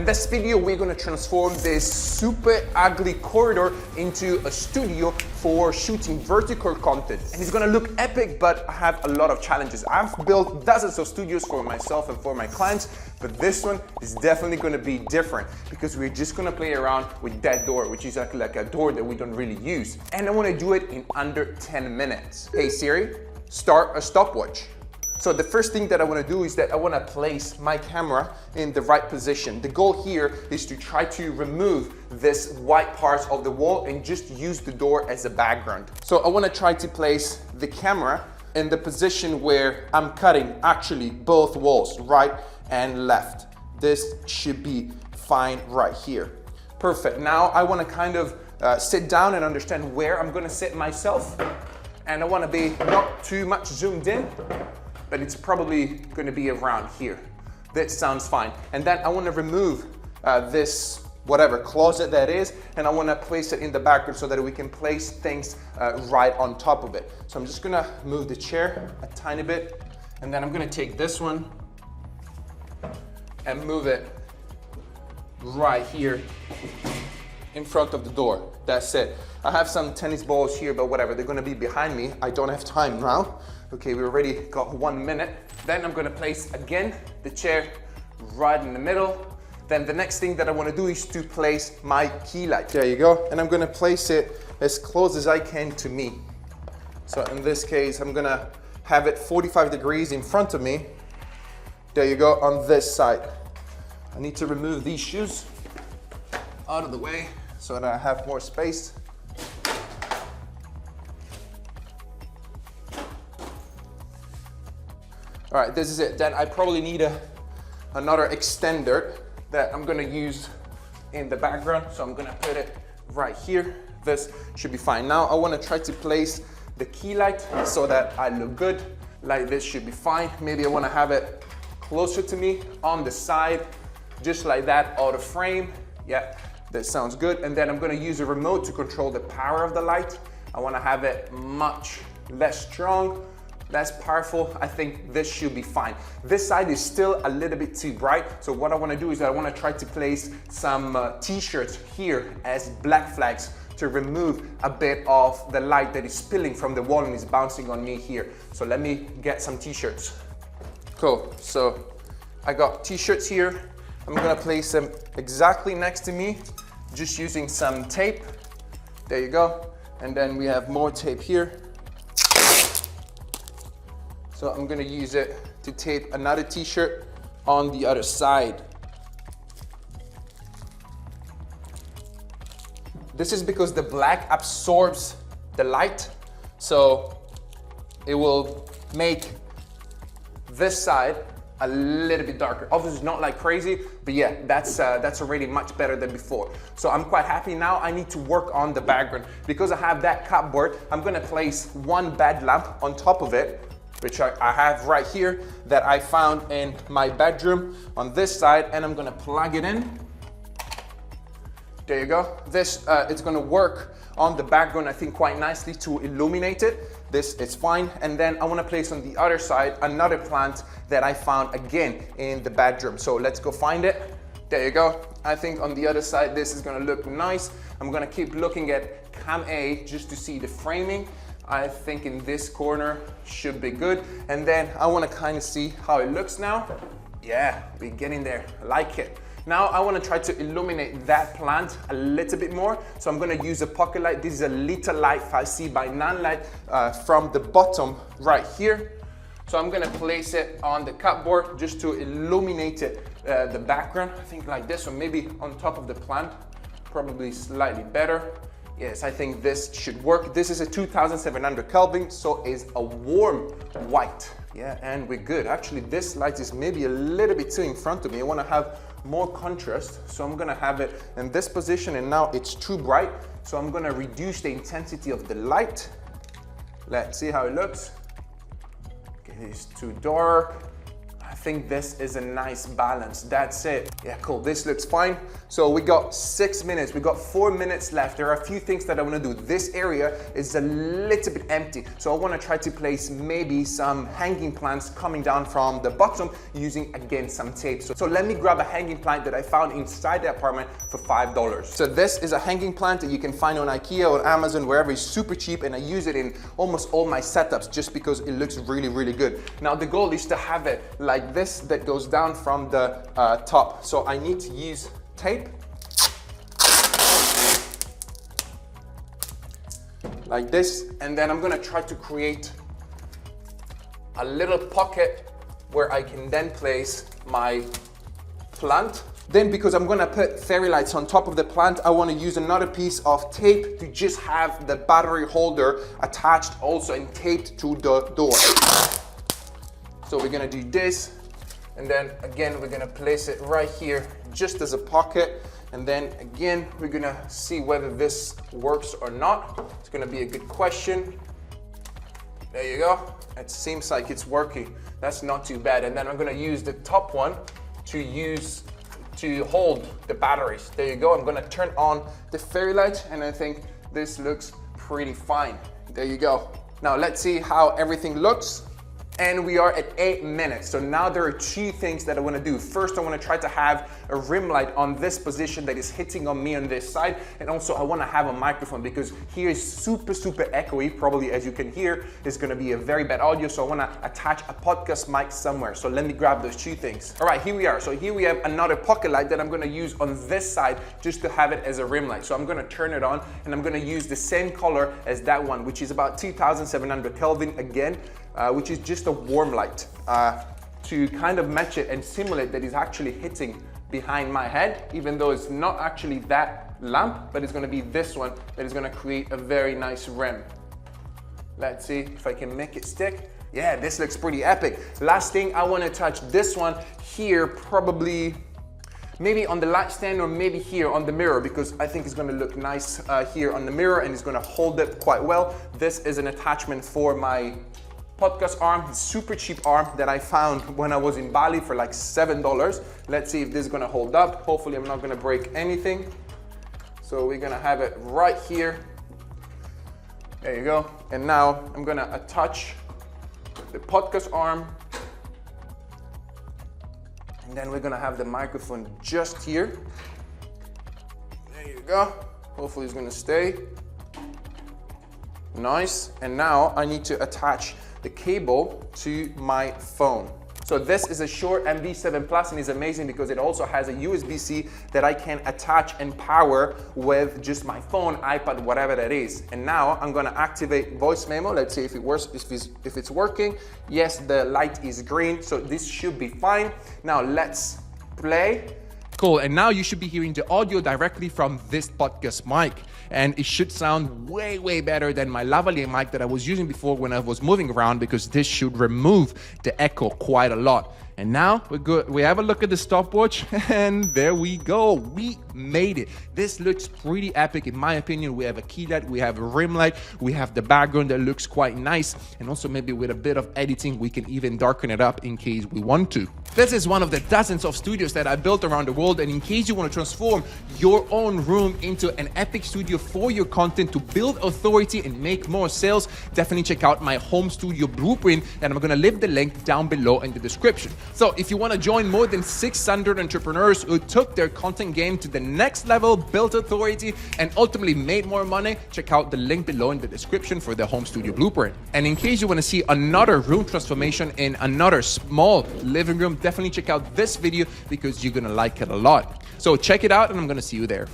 In this video, we're gonna transform this super ugly corridor into a studio for shooting vertical content. And it's gonna look epic, but I have a lot of challenges. I've built dozens of studios for myself and for my clients, but this one is definitely gonna be different because we're just gonna play around with that door, which is like a door that we don't really use. And I wanna do it in under 10 minutes. Hey Siri, start a stopwatch. So the first thing that I want to do is that I want to place my camera in the right position. The goal here is to try to remove this white part of the wall and just use the door as a background. So I want to try to place the camera in the position where I'm cutting actually both walls, right and left. This should be fine right here. Perfect. Now I want to kind of sit down and understand where I'm going to sit myself. And I want to be not too much zoomed in, but it's probably going to be around here. That sounds fine. And then I want to remove this whatever closet that is, and I want to place it in the background so that we can place things right on top of it. So I'm just going to move the chair a tiny bit, and then I'm going to take this one and move it right here in front of the door. That's it. I have some tennis balls here, but whatever, they're gonna be behind me. I don't have time now. Okay, we already got 1 minute. Then I'm gonna place again the chair right in the middle. Then the next thing that I wanna do is to place my key light. There you go. And I'm gonna place it as close as I can to me. So in this case, I'm gonna have it 45 degrees in front of me. There you go, on this side. I need to remove these shoes out of the way so that I have more space. All right, this is it. Then I probably need another extender that I'm gonna use in the background. So I'm gonna put it right here. This should be fine. Now I wanna try to place the key light so that I look good. Like this should be fine. Maybe I wanna have it closer to me on the side, just like that, out of frame. Yeah, that sounds good. And then I'm gonna use a remote to control the power of the light. I wanna have it much less strong, less powerful. I think this should be fine. This side is still a little bit too bright. So what I wanna do is that I wanna try to place some t-shirts here as black flags to remove a bit of the light that is spilling from the wall and is bouncing on me here. So let me get some t-shirts. Cool, so I got t-shirts here. I'm gonna place them exactly next to me, just using some tape. There you go. And then we have more tape here. So I'm gonna use it to tape another t-shirt on the other side. This is because the black absorbs the light, so it will make this side a little bit darker. Obviously not like crazy, but yeah, that's already much better than before. So I'm quite happy. Now I need to work on the background. Because I have that cupboard, I'm gonna place one bed lamp on top of it, which I have right here, that I found in my bedroom on this side, and I'm gonna plug it in. There you go. This, it's gonna work on the background, I think, quite nicely to illuminate it. This is fine. And then I wanna place on the other side another plant that I found again in the bedroom. So let's go find it. There you go. I think on the other side, this is gonna look nice. I'm gonna keep looking at cam A just to see the framing. I think in this corner should be good. And then I wanna kind of see how it looks now. Yeah, we're getting there, I like it. Now I wanna try to illuminate that plant a little bit more. So I'm gonna use a pocket light. This is a little light 5C by 9 light from the bottom right here. So I'm gonna place it on the cupboard just to illuminate it, the background. I think like this, or maybe on top of the plant, probably slightly better. Yes, I think this should work. This is a 2700 Kelvin, so it's a warm white. Yeah, and we're good. Actually, this light is maybe a little bit too in front of me. I wanna have more contrast, so I'm gonna have it in this position, and now it's too bright. So I'm gonna reduce the intensity of the light. Let's see how it looks. Okay, it's too dark. I think this is a nice balance. That's it. Yeah, cool. This looks fine. So we got 6 minutes. We got 4 minutes left. There are a few things that I want to do. This area is a little bit empty. So I want to try to place maybe some hanging plants coming down from the bottom using, again, some tape. So let me grab a hanging plant that I found inside the apartment for $5. So this is a hanging plant that you can find on IKEA or Amazon, wherever. It's super cheap, and I use it in almost all my setups just because it looks really, really good. Now the goal is to have it like this that goes down from the top. So I need to use tape like this, and then I'm gonna try to create a little pocket where I can then place my plant. Then, because I'm gonna put fairy lights on top of the plant, I wanna use another piece of tape to just have the battery holder attached also and taped to the door. So we're gonna do this, and then again, we're gonna place it right here just as a pocket. And then again, we're gonna see whether this works or not. It's gonna be a good question. There you go. It seems like it's working. That's not too bad. And then I'm gonna use the top one to hold the batteries. There you go. I'm gonna turn on the fairy light, and I think this looks pretty fine. There you go. Now let's see how everything looks. And we are at 8 minutes. So now there are 2 things that I wanna do. First, I wanna try to have a rim light on this position that is hitting on me on this side. And also I wanna have a microphone, because here is super, super echoey. Probably, as you can hear, is gonna be a very bad audio. So I wanna attach a podcast mic somewhere. So let me grab those 2 things. All right, here we are. So here we have another pocket light that I'm gonna use on this side just to have it as a rim light. So I'm gonna turn it on, and I'm gonna use the same color as that one, which is about 2700 Kelvin again. Which is just a warm light to kind of match it and simulate that it's actually hitting behind my head, even though it's not actually that lamp, but it's gonna be this one that is gonna create a very nice rim. Let's see if I can make it stick. Yeah, this looks pretty epic. Last thing, I wanna touch this one here, probably maybe on the light stand, or maybe here on the mirror, because I think it's gonna look nice here on the mirror, and it's gonna hold it quite well. This is an attachment for my podcast arm, super cheap arm that I found when I was in Bali for like $7. Let's see if this is gonna hold up. Hopefully I'm not gonna break anything. So we're gonna have it right here. There you go. And now I'm gonna attach the podcast arm. And then we're gonna have the microphone just here. There you go. Hopefully it's gonna stay. Nice. And now I need to attach the cable to my phone. So this is a Shure MV7 Plus, and it's amazing because it also has a USB-C that I can attach and power with just my phone, iPad, whatever that is. And now I'm gonna activate voice memo. Let's see if it works, if it's working. Yes, the light is green, so this should be fine. Now let's play. Cool, and now you should be hearing the audio directly from this podcast mic, and it should sound way, way better than my lavalier mic that I was using before when I was moving around, because this should remove the echo quite a lot. And now we're good. We have a look at the stopwatch, and there we go. We made it. This looks pretty epic in my opinion. We have a key light, we have a rim light, we have the background that looks quite nice, and also maybe with a bit of editing we can even darken it up in case we want to. This is one of the dozens of studios that I built around the world, and in case you want to transform your own room into an epic studio for your content to build authority and make more sales, definitely check out my home studio blueprint, and I'm gonna leave the link down below in the description. So if you want to join more than 600 entrepreneurs who took their content game to the next level, built authority, and ultimately made more money, check out the link below in the description for the home studio blueprint. And in case you want to see another room transformation in another small living room, definitely check out this video because you're going to like it a lot. So check it out, and I'm going to see you there.